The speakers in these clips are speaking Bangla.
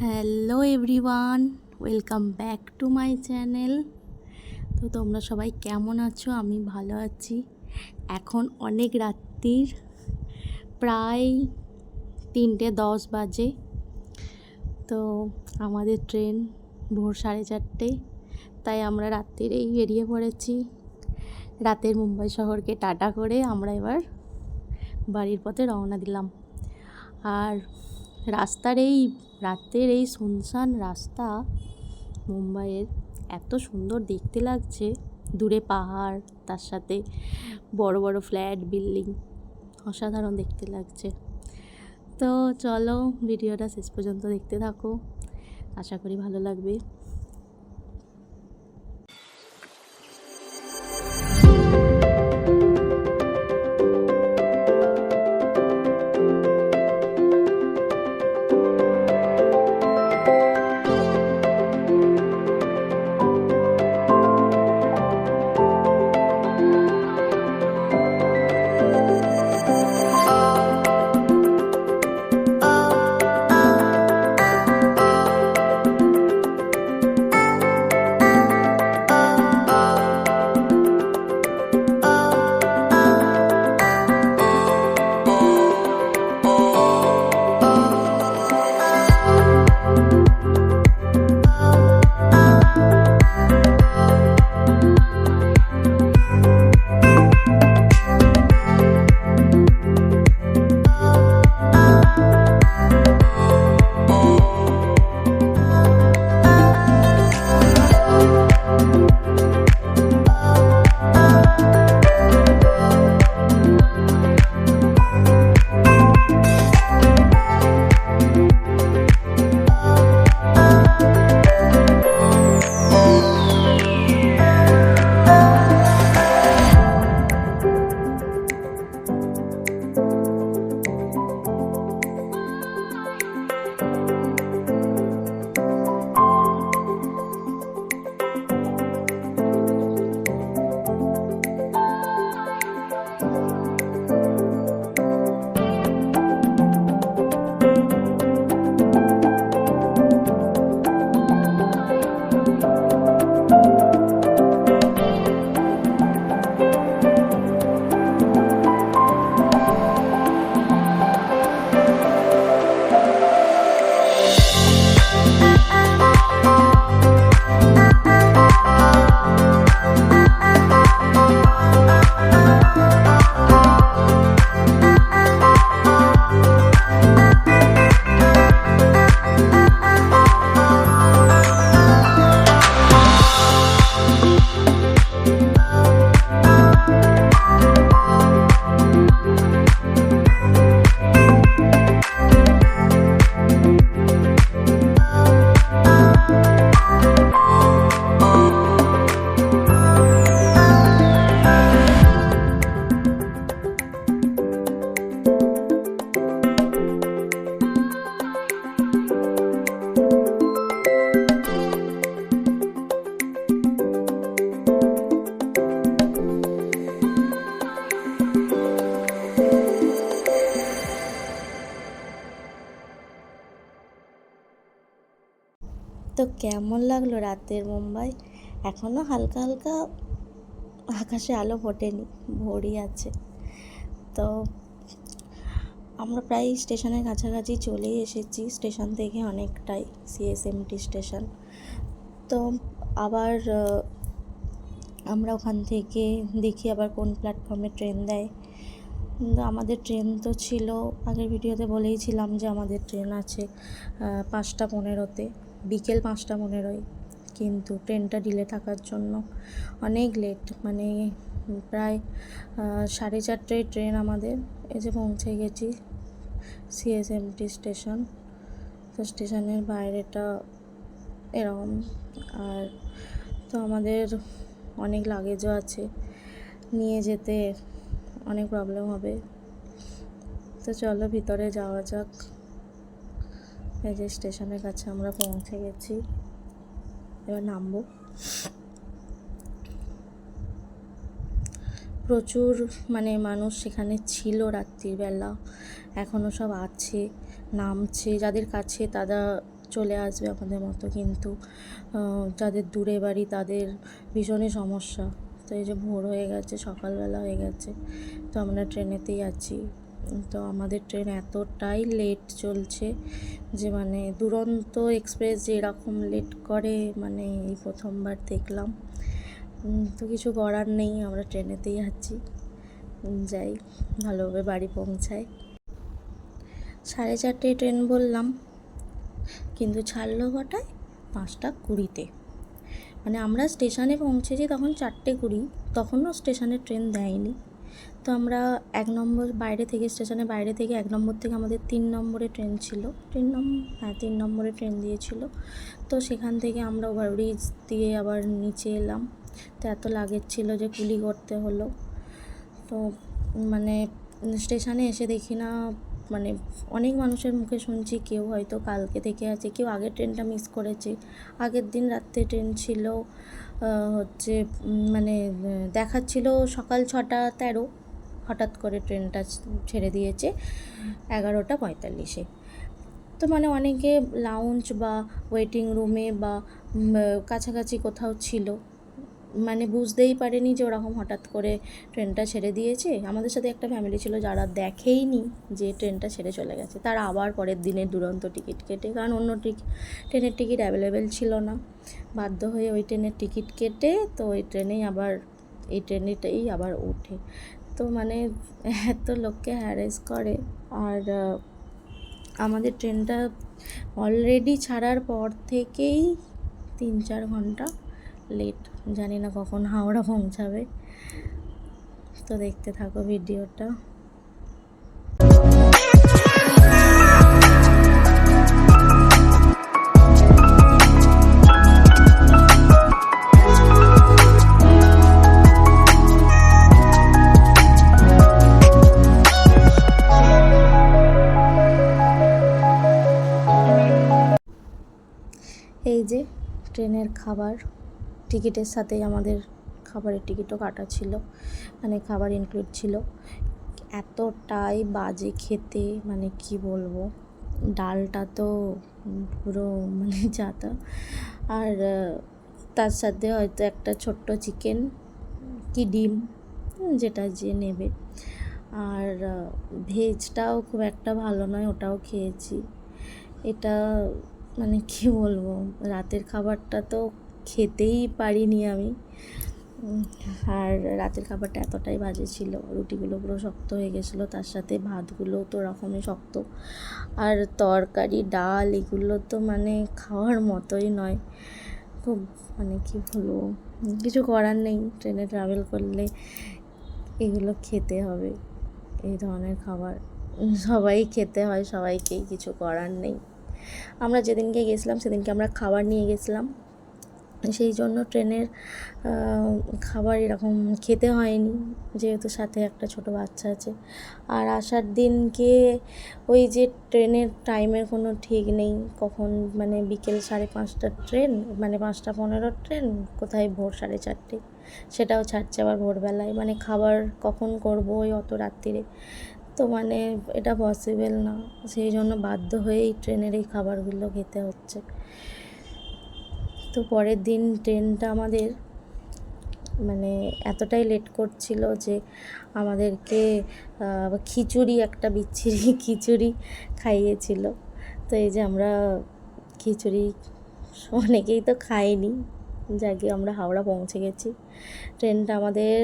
Hello everyone, welcome back to my channel. তো তোমরা সবাই কেমন আছো? আমি ভালো আছি। এখন অনেক রাত্রির, প্রায় 3:10 বাজে। তো আমাদের ট্রেন ভোর 4:30, তাই আমরা রাত্রিরেই বেরিয়ে পড়েছি। রাতের মুম্বাই শহরকে টাটা করে আমরা এবার বাড়ির পথে রওনা দিলাম। আর রাতের এই শুনশান রাস্তা মুম্বাইয়ের এত সুন্দর দেখতে লাগছে। দূরে পাহাড়, তার সাথে বড় বড় ফ্ল্যাট বিল্ডিং, অসাধারণ দেখতে লাগছে। তো চলো ভিডিওটা শেষ পর্যন্ত দেখতে থাকো, আশা করি ভালো লাগবে। তো কেমন লাগলো রাতের মুম্বাই? এখনও হালকা হালকা আকাশে আলো ফোটেনি, ভোরই আছে। তো আমরা প্রায় স্টেশনের কাছাকাছি চলেই এসেছি। স্টেশন থেকে অনেকটাই, সিএসএমটি স্টেশন। তো আবার আমরা ওখান থেকে দেখি আবার কোন প্ল্যাটফর্মে ট্রেন দেয়। আমাদের ট্রেন তো ছিল, আগের ভিডিওতে বলেইছিলাম যে আমাদের ট্রেন আছে 5:15-তে, বিকেল 5:15-য়। কিন্তু ট্রেনটা ডিলে থাকার জন্য অনেক লেট, মানে প্রায় 4:30টায় ট্রেন আমাদের। এই যে পৌঁছে গেছি সিএসএমটি স্টেশন। তো স্টেশনের বাইরেটা এরকম। আর তো আমাদের অনেক লাগেজও আছে, নিয়ে যেতে অনেক প্রবলেম হবে। তো চলো ভিতরে যাওয়া যাক। এই যে স্টেশনের কাছে আমরা পৌঁছে গেছি, এবার নামবো। প্রচুর মানুষ সেখানে ছিল রাত্রিবেলা, এখনও সব আছে, নামছে। যাদের কাছে তারা চলে আসবে আমাদের মতো, কিন্তু যাদের দূরে বাড়ি তাদের ভীষণই সমস্যা। তো এই যে ভোর হয়ে গেছে, সকালবেলা হয়ে গেছে, তো আমরা ট্রেনেতেই আছি। তো আমাদের ট্রেন এতটাই লেট চলছে যে মানে দুরন্ত এক্সপ্রেস যে এরকম লেট করে মানে এই প্রথমবার দেখলাম। তো কিছু করার নেই, আমরা ট্রেনেতেই আছি, যাই ভালোভাবে বাড়ি পৌঁছাই। 4:30 ট্রেন বললাম, কিন্তু ছাড়লো কটায়? 5:20। মানে আমরা স্টেশনে পৌঁছেছি তখন 4:20, তখনও স্টেশনে ট্রেন দেয়নি। তো আমরা 1 নম্বর স্টেশনের বাইরে থেকে 1 নম্বর থেকে আমাদের 3 নম্বরে ট্রেন ছিল, 3 নম্বরে ট্রেন দিয়েছিল। তো সেখান থেকে আমরা ওভারব্রিজ দিয়ে আবার নিচে এলাম। তো এত লাগেজ ছিল যে কুলি করতে হলো। তো মানে স্টেশনে এসে দেখি না, মানে অনেক মানুষের মুখে শুনছি কেউ হয়তো কালকে থেকে আছে, কেউ আগের ট্রেনটা মিস করেছে। আগের দিন রাত্রে ট্রেন ছিল হচ্ছে মানে দেখাচ্ছিল সকাল 6:13, হঠাৎ করে ট্রেনটা ছেড়ে দিয়েছে 11:45-এ। তো মানে অনেকে লাউঞ্জ বা ওয়েটিং রুমে বা কাছাকাছি কোথাও ছিল, মানে বুঝতেই পারেনি যে ওরকম হঠাৎ করে ট্রেনটা ছেড়ে দিয়েছে। আমাদের সাথে একটা ফ্যামিলি ছিল যারা দেখেইনি যে ট্রেনটা ছেড়ে চলে গেছে, তারা আবার পরের দিনের দুরন্ত টিকিট কেটে, কারণ অন্য ট্রেনের টিকিট অ্যাভেলেবেল ছিল না, বাধ্য হয়ে ওই ট্রেনের টিকিট কেটে তো ওই ট্রেনেই আবার এই ট্রেনেটাই আবার ওঠে। তো মানে এত লোককে হ্যারেস করে। আর আমাদের ট্রেনটা অলরেডি ছাড়ার পর থেকেই 3-4 ঘন্টা লেট, জানি না কখন হাওড়া পৌঁছাবে। তো দেখতে থাকো ভিডিওটা। এই যে ট্রেনের খাবার, টিকিটের সাথেই আমাদের খাবারের টিকিটও কাটা ছিল, মানে খাবার ইনক্লুড ছিল। এতটাই বাজে খেতে, মানে কি বলবো, ডালটা তো পুরো মানে যাতা, আর তার সাথে হয়তো একটা ছোট্ট চিকেন কি ডিম, যেটা যে নেবে। আর ভেজটাও খুব একটা ভালো নয়, ওটাও খেয়েছি। এটা মানে কি বলবো, রাতের খাবারটা তো খেতেই পারিনি আমি। আর রাতের খাবারটা এতটাই বাজে ছিল, রুটিগুলো পুরো শক্ত হয়ে গেছিলো, তার সাথে ভাতগুলো তো ওরকমই শক্ত, আর তরকারি ডাল এগুলো তো মানে খাওয়ার মতোই নয়। খুব মানে কি বলবো, কিছু করার নেই, ট্রেনে ট্রাভেল করলে এগুলো খেতে হবে, এই ধরনের খাবার সবাই খেতে হয়, সবাইকেই, কিছু করার নেই। আমরা যেদিনকে গেছিলাম সেদিনকে আমরা খাবার নিয়ে গেছিলাম, সেই জন্য ট্রেনের খাবার এরকম খেতে হয়নি, যেহেতু সাথে একটা ছোটো বাচ্চা আছে। আর আসার দিনকে ওই যে ট্রেনের টাইমের কোনো ঠিক নেই, কখন মানে বিকেল 5:30টার ট্রেন, মানে 5:15 ট্রেন, কোথায় ভোর 4:30, সেটাও ছাড়ছে আবার ভোরবেলায়। মানে খাবার কখন করবো ওই অত রাত্রিরে, তো মানে এটা পসিবল না, সেই জন্য বাধ্য হয়েই ট্রেনের এই খাবারগুলো খেতে হচ্ছে। তো পরের দিন ট্রেনটা আমাদের মানে এতটাই লেট করছিল যে আমাদেরকে খিচুড়ি, একটা বিচ্ছিরি খিচুড়ি খাইয়েছিল। তো এই যে আমরা খিচুড়ি অনেকেই তো খাইনি, যাকে আমরা হাওড়া পৌঁছে গেছি। ট্রেনটা আমাদের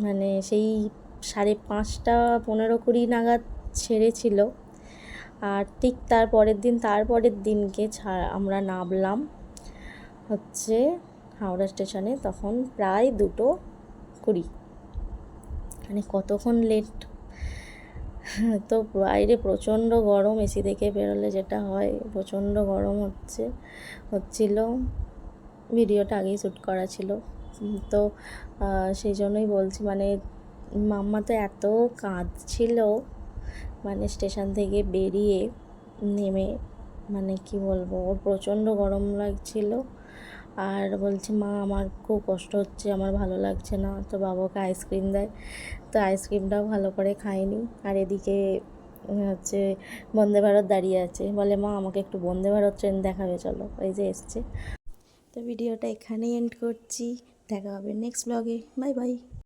মানে সেই 5:30-15-20 নাগাদ ছেড়েছিল। আর ঠিক তারপরের দিনকে আমরা নামলাম হচ্ছে হাওড়া স্টেশনে, তখন প্রায় 2:20, মানে কতক্ষণ লেট। তো বাইরে প্রচণ্ড গরম, এসি থেকে বেরোলে যেটা হয়, প্রচণ্ড গরম হচ্ছিল। ভিডিওটা আগেই শ্যুট করা ছিল, তো সেই জন্যই বলছি, মানে মাম্মা তো এত কাঁদছিল, মানে স্টেশন থেকে বেরিয়ে নেমে, মানে কি বলবো, ওর প্রচণ্ড গরম লাগছিল। আর বলছে, মা আমার খুব কষ্ট হচ্ছে, আমার ভালো লাগছে না। তো বাবাকে আইসক্রিম দেয়, তো আইসক্রিমটাও ভালো করে খায়নি। আর এদিকে হচ্ছে বন্দে ভারত দাঁড়িয়ে আছে, বলে মা আমাকে একটু বন্দে ভারত ট্রেন দেখাবে চলো, এই যে এসছে। তো ভিডিওটা এখানেই এন্ড করছি, দেখা হবে নেক্সট ব্লগে, বাই বাই।